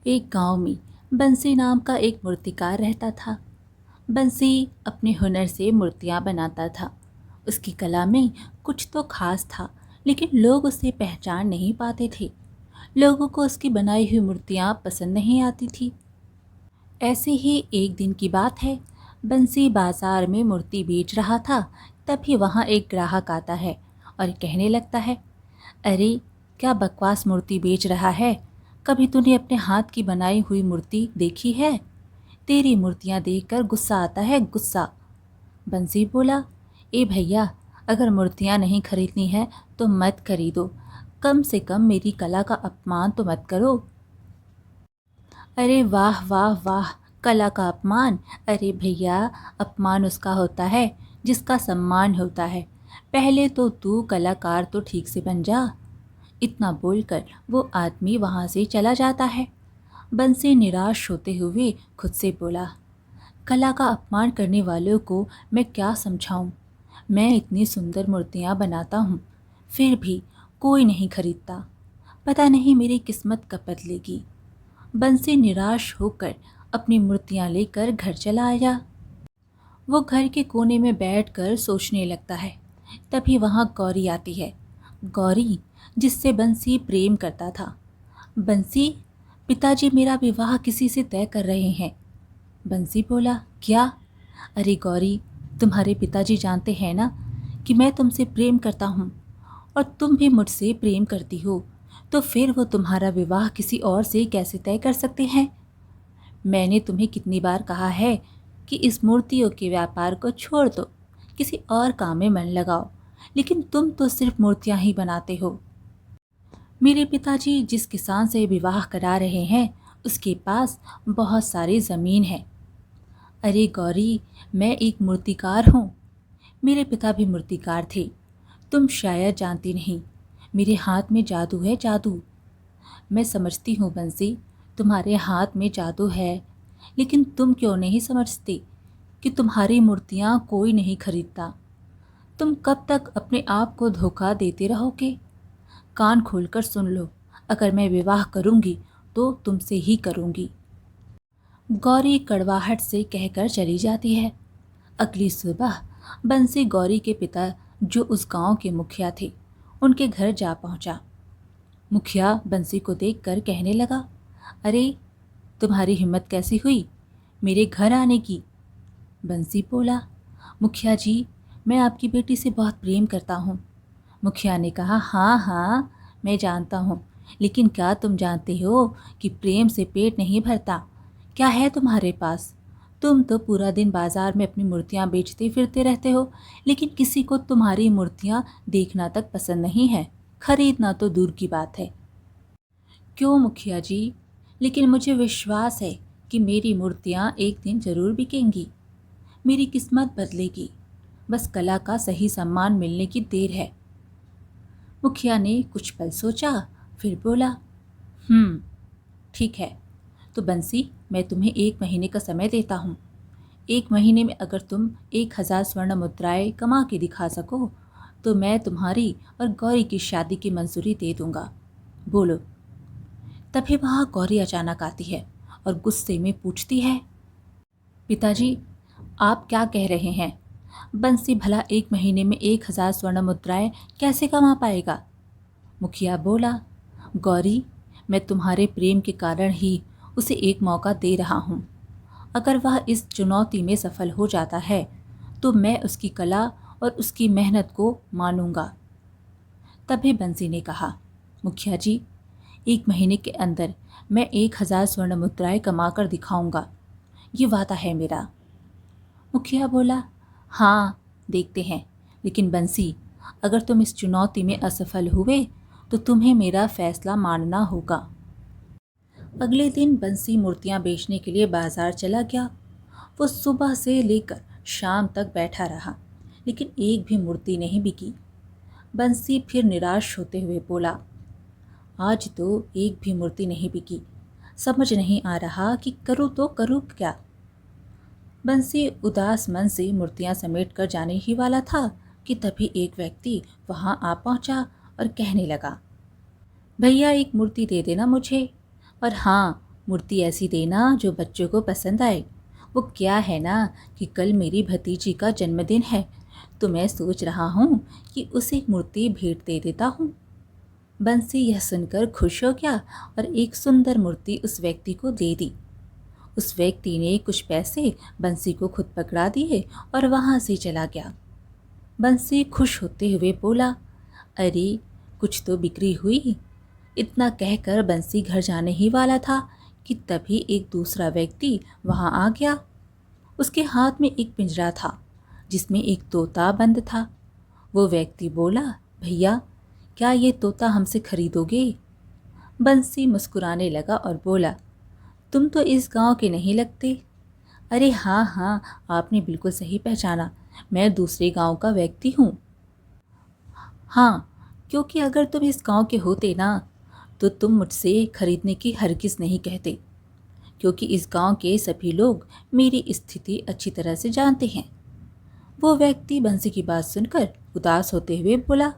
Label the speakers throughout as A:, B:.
A: एक गांव में बंसी नाम का एक मूर्तिकार रहता था। बंसी अपने हुनर से मूर्तियां बनाता था। उसकी कला में कुछ तो खास था, लेकिन लोग उसे पहचान नहीं पाते थे। लोगों को उसकी बनाई हुई मूर्तियां पसंद नहीं आती थी। ऐसे ही एक दिन की बात है। बंसी बाजार में मूर्ति बेच रहा था। तभी वहां एक ग्राहक आता है और कहने लगता है, अरे क्या बकवास मूर्ति बेच रहा है। कभी तूने अपने हाथ की बनाई हुई मूर्ति देखी है? तेरी मूर्तियां देखकर गुस्सा आता है, गुस्सा। बंसी बोला, ए भैया, अगर मूर्तियां नहीं खरीदनी है तो मत खरीदो। कम से कम मेरी कला का अपमान तो मत करो। अरे वाह वाह वाह, कला का अपमान? अरे भैया, अपमान उसका होता है जिसका सम्मान होता है। पहले तो तू कलाकार तो ठीक से बन जा। इतना बोलकर वो आदमी वहां से चला जाता है। बंसी निराश होते हुए खुद से बोला, कला का अपमान करने वालों को मैं क्या समझाऊं। मैं इतनी सुंदर मूर्तियां बनाता हूँ, फिर भी कोई नहीं खरीदता। पता नहीं मेरी किस्मत कब बदलेगी। बंसी निराश होकर अपनी मूर्तियां लेकर घर चला आया। वो घर के कोने में बैठकर सोचने लगता है। तभी वहां गौरी आती है। गौरी, जिससे बंसी प्रेम करता था। बंसी, पिताजी मेरा विवाह किसी से तय कर रहे हैं। बंसी बोला, क्या? अरे गौरी, तुम्हारे पिताजी जानते हैं ना कि मैं तुमसे प्रेम करता हूँ और तुम भी मुझसे प्रेम करती हो, तो फिर वो तुम्हारा विवाह किसी और से कैसे तय कर सकते हैं? मैंने तुम्हें कितनी बार कहा है कि इस मूर्तियों के व्यापार को छोड़ दो, किसी और काम में मन लगाओ, लेकिन तुम तो सिर्फ मूर्तियां ही बनाते हो। मेरे पिताजी जिस किसान से विवाह करा रहे हैं, उसके पास बहुत सारी ज़मीन है। अरे गौरी, मैं एक मूर्तिकार हूँ। मेरे पिता भी मूर्तिकार थे। तुम शायद जानती नहीं, मेरे हाथ में जादू है, जादू। मैं समझती हूँ बंसी, तुम्हारे हाथ में जादू है, लेकिन तुम क्यों नहीं समझती कि तुम्हारी मूर्तियाँ कोई नहीं खरीदता। तुम कब तक अपने आप को धोखा देते रहोगे? कान खोलकर सुन लो, अगर मैं विवाह करूँगी तो तुमसे ही करूँगी। गौरी कड़वाहट से कहकर चली जाती है। अगली सुबह बंसी गौरी के पिता, जो उस गांव के मुखिया थे, उनके घर जा पहुंचा। मुखिया बंसी को देखकर कहने लगा, अरे तुम्हारी हिम्मत कैसी हुई मेरे घर आने की? बंसी बोला, मुखिया जी, मैं आपकी बेटी से बहुत प्रेम करता हूँ। मुखिया ने कहा, हाँ हाँ, मैं जानता हूँ, लेकिन क्या तुम जानते हो कि प्रेम से पेट नहीं भरता? क्या है तुम्हारे पास? तुम तो पूरा दिन बाजार में अपनी मूर्तियाँ बेचते फिरते रहते हो, लेकिन किसी को तुम्हारी मूर्तियाँ देखना तक पसंद नहीं है, खरीदना तो दूर की बात है। क्यों मुखिया जी? लेकिन मुझे विश्वास है कि मेरी मूर्तियाँ एक दिन जरूर बिकेंगी। मेरी किस्मत बदलेगी। बस कला का सही सम्मान मिलने की देर है। मुखिया ने कुछ पल सोचा, फिर बोला, ठीक है। तो बंसी, मैं तुम्हें 1 महीने का समय देता हूँ। 1 महीने में अगर तुम 1,000 स्वर्ण मुद्राएं कमा के दिखा सको तो मैं तुम्हारी और गौरी की शादी की मंजूरी दे दूंगा। बोलो। तभी वहां गौरी अचानक आती है और गुस्से में पूछती है, पिताजी, आप क्या कह रहे हैं? बंसी भला 1 महीने में 1,000 स्वर्ण मुद्राएं कैसे कमा पाएगा? मुखिया बोला, गौरी, मैं तुम्हारे प्रेम के कारण ही उसे एक मौका दे रहा हूँ। अगर वह इस चुनौती में सफल हो जाता है तो मैं उसकी कला और उसकी मेहनत को मानूंगा। तभी बंसी ने कहा, मुखिया जी, 1 महीने के अंदर मैं 1,000 स्वर्ण मुद्राएं कमा कर दिखाऊंगा, ये वादा है मेरा। मुखिया बोला, हाँ, देखते हैं, लेकिन बंसी, अगर तुम इस चुनौती में असफल हुए तो तुम्हें मेरा फैसला मानना होगा। अगले दिन बंसी मूर्तियां बेचने के लिए बाजार चला गया। वो सुबह से लेकर शाम तक बैठा रहा, लेकिन एक भी मूर्ति नहीं बिकी। बंसी फिर निराश होते हुए बोला, आज तो एक भी मूर्ति नहीं बिकी। समझ नहीं आ रहा कि करूँ तो करूँ क्या। बंसी उदास मन से मूर्तियां समेट कर जाने ही वाला था कि तभी एक व्यक्ति वहां आ पहुंचा और कहने लगा, भैया एक मूर्ति दे देना मुझे, और हाँ, मूर्ति ऐसी देना जो बच्चों को पसंद आए। वो क्या है ना कि कल मेरी भतीजी का जन्मदिन है, तो मैं सोच रहा हूँ कि उसे एक मूर्ति भेंट दे देता हूँ। बंसी यह सुनकर खुश हो गया और एक सुंदर मूर्ति उस व्यक्ति को दे दी। उस व्यक्ति ने कुछ पैसे बंसी को खुद पकड़ा दिए और वहाँ से चला गया। बंसी खुश होते हुए बोला, अरे कुछ तो बिक्री हुई। इतना कहकर बंसी घर जाने ही वाला था कि तभी एक दूसरा व्यक्ति वहाँ आ गया। उसके हाथ में एक पिंजरा था जिसमें एक तोता बंद था। वो व्यक्ति बोला, भैया क्या ये तोता हमसे खरीदोगे? बंसी मुस्कुराने लगा और बोला, तुम तो इस गांव के नहीं लगते। अरे हाँ हाँ, आपने बिल्कुल सही पहचाना, मैं दूसरे गांव का व्यक्ति हूँ। हाँ, क्योंकि अगर तुम इस गांव के होते ना तो तुम मुझसे खरीदने की हरगिज़ नहीं कहते, क्योंकि इस गांव के सभी लोग मेरी स्थिति अच्छी तरह से जानते हैं। वो व्यक्ति बंसी की बात सुनकर उदास होते हुए बोला,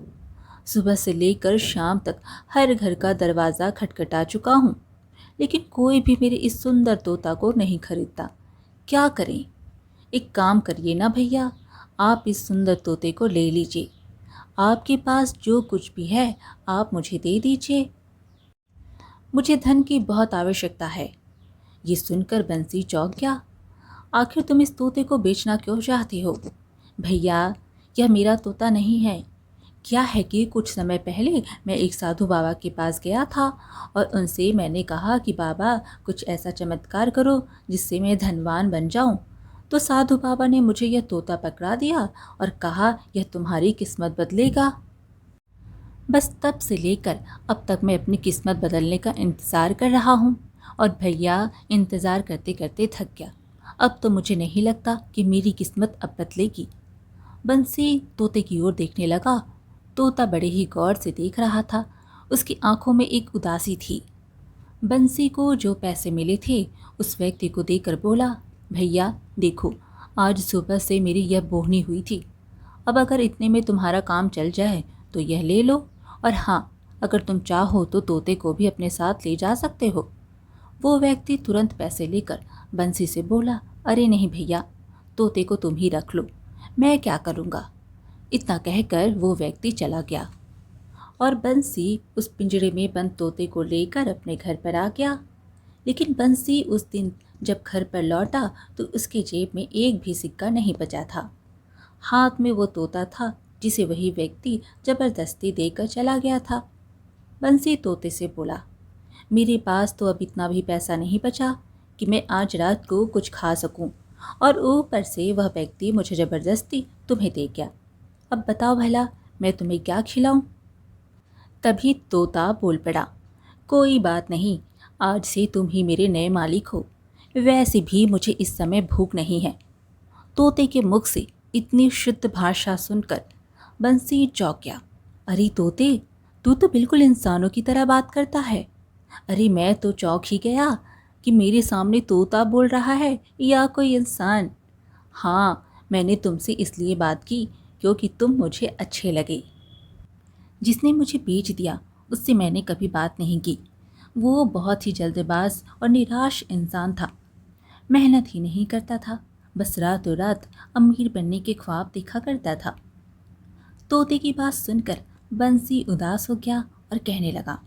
A: सुबह से लेकर शाम तक हर घर का दरवाज़ा खटखटा चुका हूँ, लेकिन कोई भी मेरे इस सुंदर तोता को नहीं खरीदता। क्या करें? एक काम करिए ना भैया, आप इस सुंदर तोते को ले लीजिए। आपके पास जो कुछ भी है आप मुझे दे दीजिए। मुझे धन की बहुत आवश्यकता है। ये सुनकर बंसी चौंक गया। आखिर तुम इस तोते को बेचना क्यों चाहते हो? भैया, यह मेरा तोता नहीं है। क्या है कि कुछ समय पहले मैं एक साधु बाबा के पास गया था और उनसे मैंने कहा कि बाबा कुछ ऐसा चमत्कार करो जिससे मैं धनवान बन जाऊं। तो साधु बाबा ने मुझे यह तोता पकड़ा दिया और कहा, यह तुम्हारी किस्मत बदलेगा। बस तब से लेकर अब तक मैं अपनी किस्मत बदलने का इंतज़ार कर रहा हूँ और भैया इंतज़ार करते करते थक गया। अब तो मुझे नहीं लगता कि मेरी किस्मत अब बदलेगी। बंसी तोते की ओर देखने लगा। तोता बड़े ही गौर से देख रहा था। उसकी आंखों में एक उदासी थी। बंसी को जो पैसे मिले थे उस व्यक्ति को देकर बोला, भैया देखो, आज सुबह से मेरी यह बोहनी हुई थी। अब अगर इतने में तुम्हारा काम चल जाए तो यह ले लो, और हाँ, अगर तुम चाहो तो तोते को भी अपने साथ ले जा सकते हो। वो व्यक्ति तुरंत पैसे लेकर बंसी से बोला, अरे नहीं भैया, तोते को तुम ही रख लो, मैं क्या करूँगा। इतना कहकर वो व्यक्ति चला गया और बंसी उस पिंजरे में बंद तोते को लेकर अपने घर पर आ गया। लेकिन बंसी उस दिन जब घर पर लौटा तो उसके जेब में एक भी सिक्का नहीं बचा था। हाथ में वो तोता था जिसे वही व्यक्ति जबरदस्ती देकर चला गया था। बंसी तोते से बोला, मेरे पास तो अब इतना भी पैसा नहीं बचा कि मैं आज रात को कुछ खा सकूं, और ऊपर से वह व्यक्ति मुझे जबरदस्ती तुम्हें दे गया। अब बताओ भला मैं तुम्हें क्या खिलाऊं? तभी तोता बोल पड़ा, कोई बात नहीं, आज से तुम ही मेरे नए मालिक हो। वैसे भी मुझे इस समय भूख नहीं है। तोते के मुख से इतनी शुद्ध भाषा सुनकर बंसी चौंक गया। अरे तोते, तू तो बिल्कुल इंसानों की तरह बात करता है। अरे मैं तो चौंक ही गया कि मेरे सामने तोता बोल रहा है या कोई इंसान। हाँ, मैंने तुमसे इसलिए बात की क्योंकि तुम मुझे अच्छे लगे। जिसने मुझे बेच दिया उससे मैंने कभी बात नहीं की। वो बहुत ही जल्दबाज और निराश इंसान था। मेहनत ही नहीं करता था, बस रातों रात अमीर बनने के ख्वाब देखा करता था। तोते की बात सुनकर बंसी उदास हो गया और कहने लगा,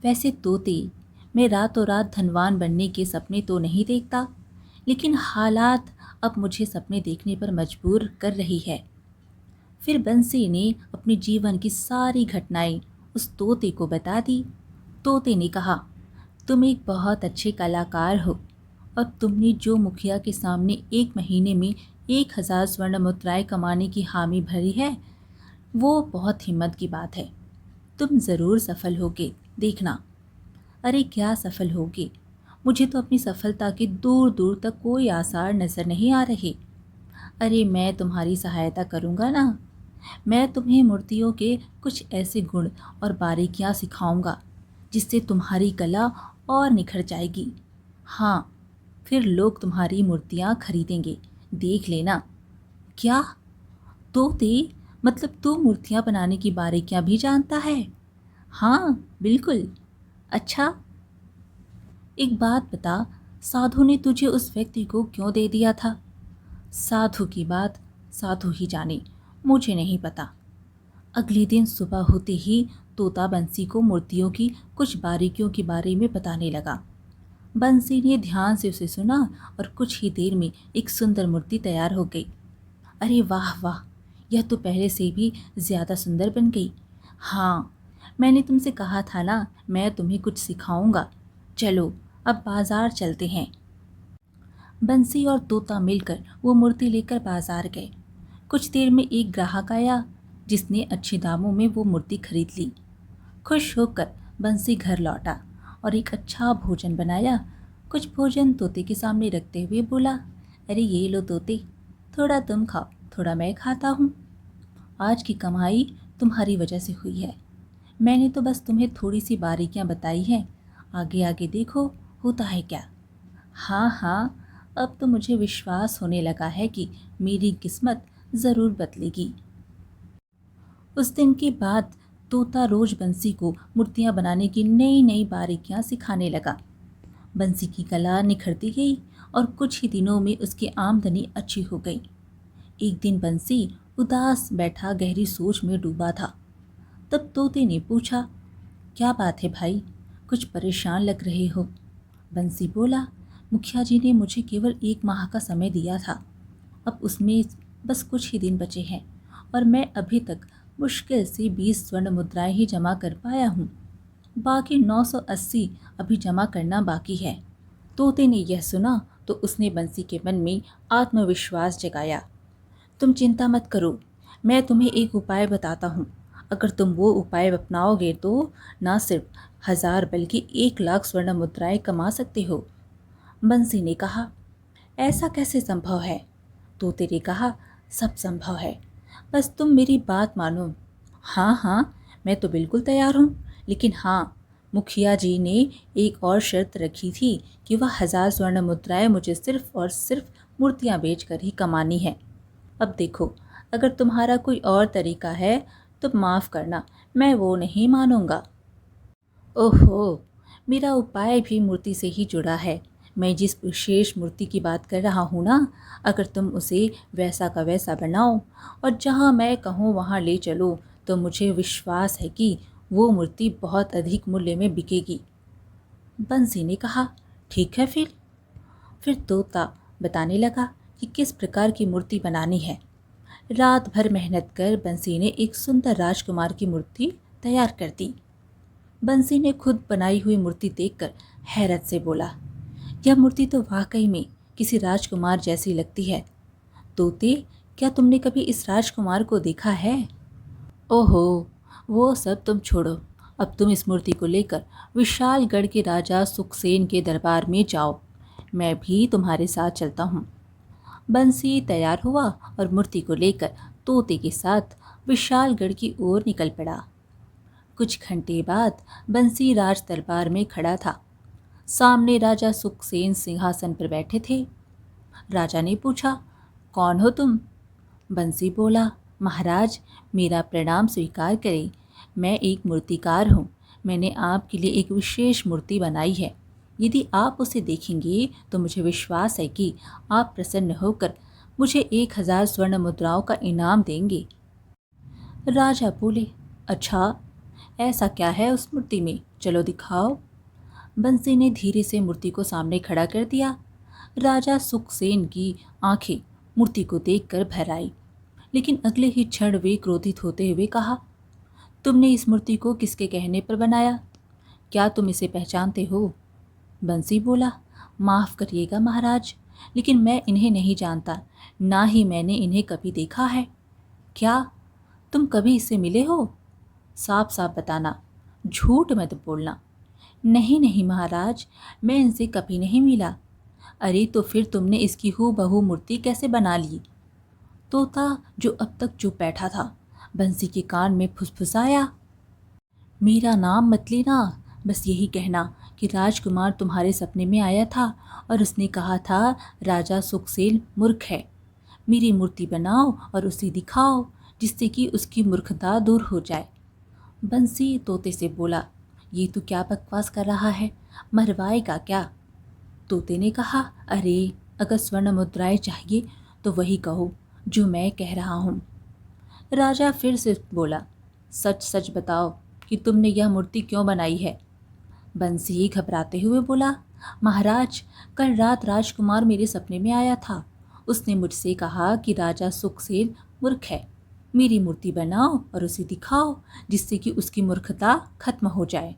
A: वैसे तोते, मैं रातों रात धनवान बनने के सपने तो नहीं देखता, लेकिन हालात अब मुझे सपने देखने पर मजबूर कर रही है। फिर बंसी ने अपने जीवन की सारी घटनाएं उस तोते को बता दी। तोते ने कहा, तुम एक बहुत अच्छे कलाकार हो और तुमने जो मुखिया के सामने 1 महीने में 1000 स्वर्ण मुद्राएं कमाने की हामी भरी है, वो बहुत हिम्मत की बात है। तुम ज़रूर सफल होगे, देखना। अरे क्या सफल होगे, मुझे तो अपनी सफलता के दूर दूर तक कोई आसार नज़र नहीं आ रहे। अरे मैं तुम्हारी सहायता करूँगा ना। मैं तुम्हें मूर्तियों के कुछ ऐसे गुण और बारीकियाँ सिखाऊंगा जिससे तुम्हारी कला और निखर जाएगी। हाँ, फिर लोग तुम्हारी मूर्तियाँ खरीदेंगे, देख लेना। क्या तोते, मतलब तू मूर्तियाँ बनाने की बारीकियाँ भी जानता है? हाँ बिल्कुल। अच्छा, एक बात बता, साधु ने तुझे उस व्यक्ति को क्यों दे दिया था? साधु की बात साधु ही जाने, मुझे नहीं पता। अगले दिन सुबह होते ही तोता बंसी को मूर्तियों की कुछ बारीकियों के बारे में बताने लगा। बंसी ने ध्यान से उसे सुना और कुछ ही देर में एक सुंदर मूर्ति तैयार हो गई। अरे वाह वाह, यह तो पहले से भी ज़्यादा सुंदर बन गई। हाँ, मैंने तुमसे कहा था ना, मैं तुम्हें कुछ सिखाऊंगा। चलो अब बाजार चलते हैं। बंसी और तोता मिलकर वो मूर्ति लेकर बाजार गए। कुछ देर में एक ग्राहक आया जिसने अच्छे दामों में वो मूर्ति खरीद ली। खुश होकर बंसी घर लौटा और एक अच्छा भोजन बनाया। कुछ भोजन तोते के सामने रखते हुए बोला, अरे ये लो तोते, थोड़ा तुम खाओ, थोड़ा मैं खाता हूँ। आज की कमाई तुम्हारी वजह से हुई है। मैंने तो बस तुम्हें थोड़ी सी बारीकियाँ बताई हैं, आगे आगे देखो होता है क्या। हाँ हाँ, अब तो मुझे विश्वास होने लगा है कि मेरी किस्मत ज़रूर बदलेगी। उस दिन के बाद तोता रोज बंसी को मूर्तियाँ बनाने की नई नई बारीकियाँ सिखाने लगा। बंसी की कला निखरती गई और कुछ ही दिनों में उसकी आमदनी अच्छी हो गई। एक दिन बंसी उदास बैठा गहरी सोच में डूबा था। तब तोते ने पूछा, क्या बात है भाई, कुछ परेशान लग रहे हो? बंसी बोला, मुखिया जी ने मुझे केवल 1 माह का समय दिया था। अब उसमें बस कुछ ही दिन बचे हैं और मैं अभी तक मुश्किल से 20 स्वर्ण मुद्राएं ही जमा कर पाया हूँ। बाकी 980 अभी जमा करना बाकी है। तोते ने यह सुना तो उसने बंसी के मन में आत्मविश्वास जगाया। तुम चिंता मत करो, मैं तुम्हें एक उपाय बताता हूँ। अगर तुम वो उपाय अपनाओगे तो ना सिर्फ 1000 बल्कि 1 लाख स्वर्ण मुद्राएं कमा सकते हो। बंसी ने कहा, ऐसा कैसे संभव है? तोते ने कहा, सब संभव है, बस तुम मेरी बात मानो। हाँ हाँ, मैं तो बिल्कुल तैयार हूँ, लेकिन हाँ, मुखिया जी ने एक और शर्त रखी थी कि वह 1000 स्वर्ण मुद्राएं मुझे सिर्फ और सिर्फ मूर्तियाँ बेचकर ही कमानी है। अब देखो, अगर तुम्हारा कोई और तरीका है तो माफ़ करना, मैं वो नहीं मानूंगा। ओहो, मेरा उपाय भी मूर्ति से ही जुड़ा है। मैं जिस विशेष मूर्ति की बात कर रहा हूँ ना, अगर तुम उसे वैसा का वैसा बनाओ और जहाँ मैं कहूँ वहाँ ले चलो तो मुझे विश्वास है कि वो मूर्ति बहुत अधिक मूल्य में बिकेगी। बंसी ने कहा, ठीक है फिर तोता बताने लगा कि किस प्रकार की मूर्ति बनानी है। रात भर मेहनत कर बंसी ने एक सुंदर राजकुमार की मूर्ति तैयार कर दी। बंसी ने खुद बनाई हुई मूर्ति देखकर हैरत से बोला, यह मूर्ति तो वाकई में किसी राजकुमार जैसी लगती है। तोते, क्या तुमने कभी इस राजकुमार को देखा है? ओहो, वो सब तुम छोड़ो। अब तुम इस मूर्ति को लेकर विशालगढ़ के राजा सुखसेन के दरबार में जाओ। मैं भी तुम्हारे साथ चलता हूँ। बंसी तैयार हुआ और मूर्ति को लेकर तोते के साथ विशालगढ़ की ओर निकल पड़ा। कुछ घंटे बाद बंसी राज दरबार में खड़ा था। सामने राजा सुखसेन सिंहासन पर बैठे थे। राजा ने पूछा, कौन हो तुम? बंसी बोला, महाराज, मेरा प्रणाम स्वीकार करें। मैं एक मूर्तिकार हूँ। मैंने आपके लिए एक विशेष मूर्ति बनाई है। यदि आप उसे देखेंगे तो मुझे विश्वास है कि आप प्रसन्न होकर मुझे 1000 स्वर्ण मुद्राओं का इनाम देंगे। राजा बोले, अच्छा, ऐसा क्या है उस मूर्ति में, चलो दिखाओ। बंसी ने धीरे से मूर्ति को सामने खड़ा कर दिया। राजा सुखसेन की आंखें मूर्ति को देखकर भर आई, लेकिन अगले ही क्षण वे क्रोधित होते हुए कहा, तुमने इस मूर्ति को किसके कहने पर बनाया? क्या तुम इसे पहचानते हो? बंसी बोला, माफ़ करिएगा महाराज, लेकिन मैं इन्हें नहीं जानता, ना ही मैंने इन्हें कभी देखा है। क्या तुम कभी इससे मिले हो? साफ साफ बताना, झूठ मत बोलना। नहीं नहीं महाराज, मैं इनसे कभी नहीं मिला। अरे तो फिर तुमने इसकी हूबहू मूर्ति कैसे बना ली? तोता, जो अब तक चुप बैठा था, बंसी के कान में फुसफुसाया, मेरा नाम मत लेना, बस यही कहना कि राजकुमार तुम्हारे सपने में आया था और उसने कहा था राजा सुखसेन मूर्ख है। मेरी मूर्ति बनाओ और उसे दिखाओ, जिससे कि उसकी मूर्खता दूर हो जाए। बंसी तोते से बोला, ये तू क्या बकवास कर रहा है? मरवाएगा क्या? तोते ने कहा, अरे अगर स्वर्ण मुद्राएं चाहिए तो वही कहो जो मैं कह रहा हूँ। राजा फिर से बोला, सच सच बताओ कि तुमने यह मूर्ति क्यों बनाई है? बंसी घबराते हुए बोला, महाराज, कल रात राजकुमार मेरे सपने में आया था। उसने मुझसे कहा कि राजा सुखसेन मूर्ख है। मेरी मूर्ति बनाओ और उसे दिखाओ जिससे कि उसकी मूर्खता खत्म हो जाए।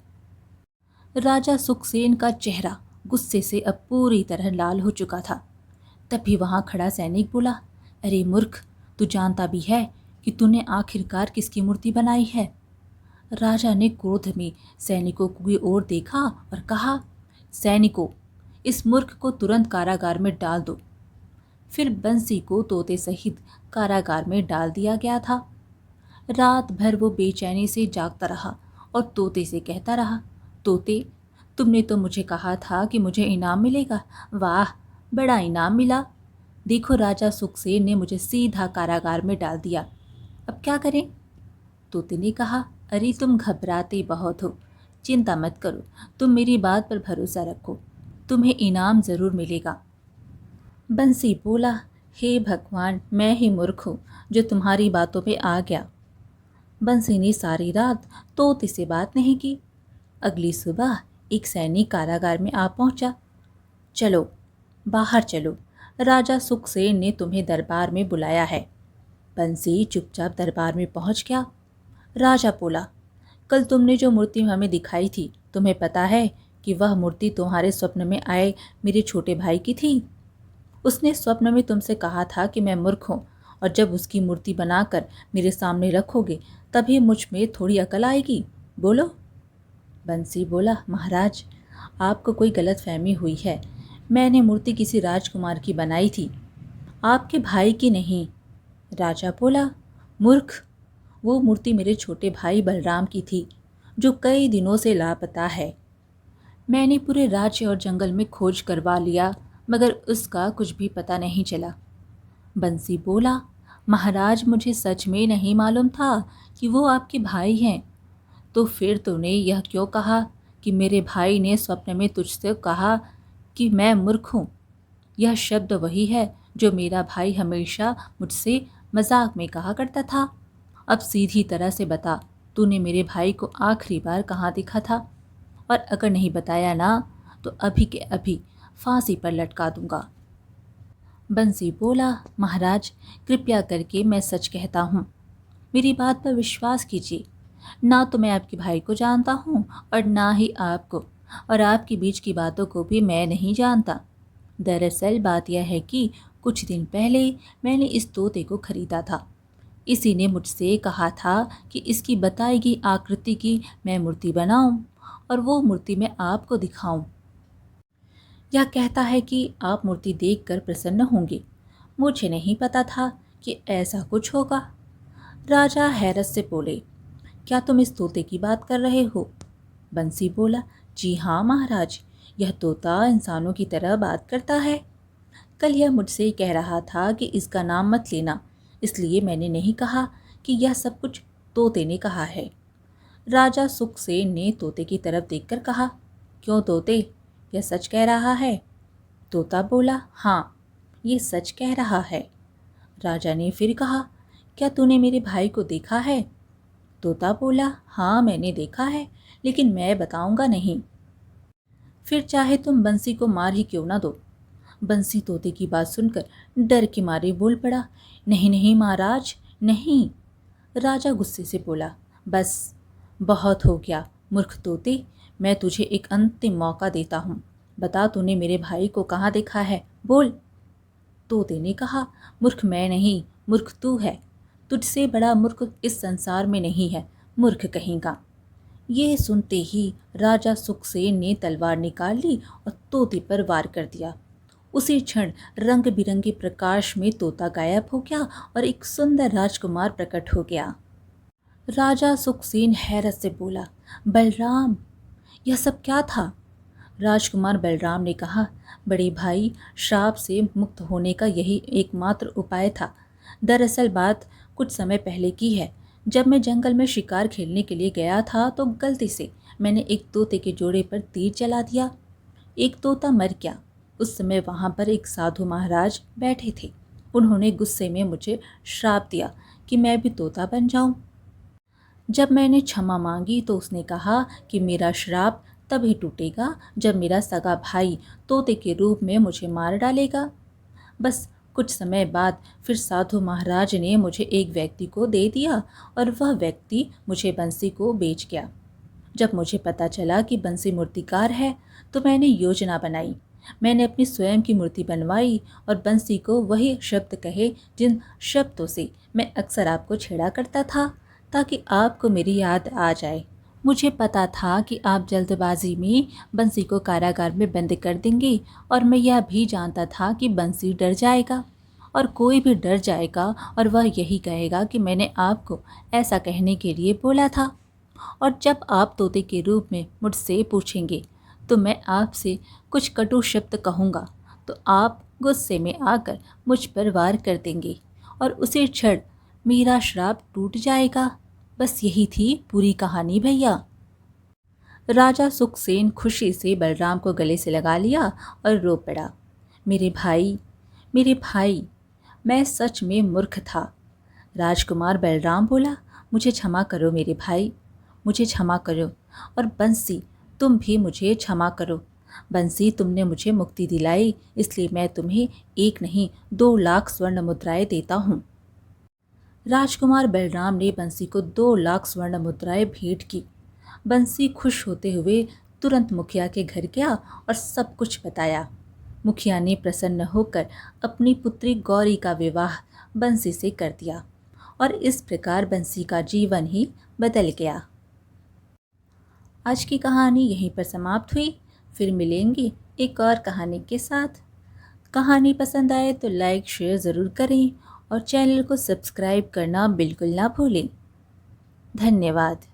A: राजा सुखसेन का चेहरा गुस्से से अब पूरी तरह लाल हो चुका था। तभी वहां खड़ा सैनिक बोला, अरे मूर्ख, तू जानता भी है कि तूने आखिरकार किसकी मूर्ति बनाई है? राजा ने क्रोध में सैनिकों की ओर देखा और कहा, सैनिकों, इस मूर्ख को तुरंत कारागार में डाल दो। फिर बंसी को तोते सहित कारागार में डाल दिया गया था। रात भर वो बेचैनी से जागता रहा और तोते से कहता रहा, तोते, तुमने तो मुझे कहा था कि मुझे इनाम मिलेगा। वाह, बड़ा इनाम मिला। देखो, राजा सुखसेन ने मुझे सीधा कारागार में डाल दिया। अब क्या करें? तोते ने कहा, अरे तुम घबराते बहुत हो, चिंता मत करो, तुम मेरी बात पर भरोसा रखो, तुम्हें इनाम ज़रूर मिलेगा। बंसी बोला, हे भगवान, मैं ही मूर्ख हूँ जो तुम्हारी बातों पे आ गया। बंसी ने सारी रात तोते से बात नहीं की। अगली सुबह एक सैनिक कारागार में आ पहुंचा। चलो, बाहर चलो, राजा सुखसेन ने तुम्हें दरबार में बुलाया है। बंसी चुपचाप दरबार में पहुंच गया। राजा बोला, कल तुमने जो मूर्ति हमें दिखाई थी, तुम्हें पता है कि वह मूर्ति तुम्हारे स्वप्न में आए मेरे छोटे भाई की थी। उसने स्वप्न में तुमसे कहा था कि मैं मूर्ख हूँ और जब उसकी मूर्ति बनाकर मेरे सामने रखोगे तभी मुझ में थोड़ी अकल आएगी। बोलो। बंसी बोला, महाराज, आपको कोई गलतफहमी हुई है। मैंने मूर्ति किसी राजकुमार की बनाई थी, आपके भाई की नहीं। राजा बोला, मूर्ख, वो मूर्ति मेरे छोटे भाई बलराम की थी जो कई दिनों से लापता है। मैंने पूरे राज्य और जंगल में खोज करवा लिया मगर उसका कुछ भी पता नहीं चला। बंसी बोला, महाराज, मुझे सच में नहीं मालूम था कि वो आपके भाई हैं। तो फिर तूने यह क्यों कहा कि मेरे भाई ने स्वप्न में तुझसे कहा कि मैं मूर्ख हूँ? यह शब्द वही है जो मेरा भाई हमेशा मुझसे मजाक में कहा करता था। अब सीधी तरह से बता, तूने मेरे भाई को आखिरी बार कहाँ देखा था? और अगर नहीं बताया ना तो अभी के अभी फांसी पर लटका दूंगा। बंसी बोला, महाराज, कृपया करके मैं सच कहता हूँ, मेरी बात पर विश्वास कीजिए। ना तो मैं आपके भाई को जानता हूँ और ना ही आपको, और आपके बीच की बातों को भी मैं नहीं जानता। दरअसल बात यह है कि कुछ दिन पहले मैंने इस तोते को खरीदा था। इसी ने मुझसे कहा था कि इसकी बताई गई आकृति की मैं मूर्ति बनाऊं और वो मूर्ति मैं आपको दिखाऊं। यह कहता है कि आप मूर्ति देखकर प्रसन्न होंगे। मुझे नहीं पता था कि ऐसा कुछ होगा। राजा हैरत से बोले, क्या तुम इस तोते की बात कर रहे हो? बंसी बोला, जी हाँ महाराज, यह तोता इंसानों की तरह बात करता है। कल यह मुझसे कह रहा था कि इसका नाम मत लेना, इसलिए मैंने नहीं कहा कि यह सब कुछ तोते ने कहा है। राजा सुखसेन ने तोते की तरफ देखकर कहा, क्यों तोते, यह सच कह रहा है? तोता बोला, हाँ, ये सच कह रहा है। राजा ने फिर कहा, क्या तूने मेरे भाई को देखा है? तोता बोला, हाँ, मैंने देखा है, लेकिन मैं बताऊंगा नहीं। फिर चाहे तुम बंसी को मार ही क्यों ना दो। बंसी तोते की बात सुनकर डर के मारे बोल पड़ा, नहीं नहीं महाराज, नहीं। राजा गुस्से से बोला, बस, बहुत हो गया मूर्ख तोते, मैं तुझे एक अंतिम मौका देता हूँ। बता, तूने मेरे भाई को कहाँ देखा है? बोल। तोते ने कहा, मूर्ख मैं नहीं, मूर्ख तू है। तुझसे बड़ा मूर्ख इस संसार में नहीं है, मूर्ख कहेगा। ये सुनते ही राजा सुखसेन ने तलवार निकाल ली और तोते पर वार कर दिया। उसी क्षण रंग बिरंगे प्रकाश में तोता गायब हो गया और एक सुंदर राजकुमार प्रकट हो गया। राजा सुखसेन हैरत से बोला, बलराम, यह सब क्या था? राजकुमार बलराम ने कहा, बड़े भाई, श्राप से मुक्त होने का यही एकमात्र उपाय था। दरअसल बात कुछ समय पहले की है। जब मैं जंगल में शिकार खेलने के लिए गया था तो गलती से मैंने एक तोते के जोड़े पर तीर चला दिया। एक तोता मर गया। उस समय वहाँ पर एक साधु महाराज बैठे थे। उन्होंने गुस्से में मुझे श्राप दिया कि मैं भी तोता बन जाऊं। जब मैंने क्षमा मांगी तो उसने कहा कि मेरा श्राप तभी टूटेगा जब मेरा सगा भाई तोते के रूप में मुझे मार डालेगा। बस कुछ समय बाद फिर साधु महाराज ने मुझे एक व्यक्ति को दे दिया और वह व्यक्ति मुझे बंसी को बेच गया। जब मुझे पता चला कि बंसी मूर्तिकार है तो मैंने योजना बनाई। मैंने अपनी स्वयं की मूर्ति बनवाई और बंसी को वही शब्द कहे जिन शब्दों से मैं अक्सर आपको छेड़ा करता था, ताकि आपको मेरी याद आ जाए। मुझे पता था कि आप जल्दबाजी में बंसी को कारागार में बंद कर देंगे और मैं यह भी जानता था कि बंसी डर जाएगा और कोई भी डर जाएगा और वह यही कहेगा कि मैंने आपको ऐसा कहने के लिए बोला था। और जब आप तोते के रूप में मुझसे पूछेंगे तो मैं आपसे कुछ कटु शब्द कहूँगा तो आप गुस्से में आकर मुझ पर वार कर देंगे और उसी क्षण मेरा श्राप टूट जाएगा। बस यही थी पूरी कहानी भैया। राजा सुखसेन खुशी से बलराम को गले से लगा लिया और रो पड़ा। मेरे भाई, मेरे भाई, मैं सच में मूर्ख था। राजकुमार बलराम बोला, मुझे क्षमा करो मेरे भाई, मुझे क्षमा करो। और बंसी, तुम भी मुझे क्षमा करो। बंसी, तुमने मुझे मुक्ति दिलाई, इसलिए मैं तुम्हें 1 नहीं 2 लाख स्वर्ण मुद्राएं देता हूँ। राजकुमार बलराम ने बंसी को 2 लाख स्वर्ण मुद्राएं भेंट की। बंसी खुश होते हुए तुरंत मुखिया के घर गया और सब कुछ बताया। मुखिया ने प्रसन्न होकर अपनी पुत्री गौरी का विवाह बंसी से कर दिया और इस प्रकार बंसी का जीवन ही बदल गया। आज की कहानी यहीं पर समाप्त हुई। फिर मिलेंगे एक और कहानी के साथ। कहानी पसंद आए तो लाइक शेयर ज़रूर करें और चैनल को सब्सक्राइब करना बिल्कुल ना भूलें। धन्यवाद।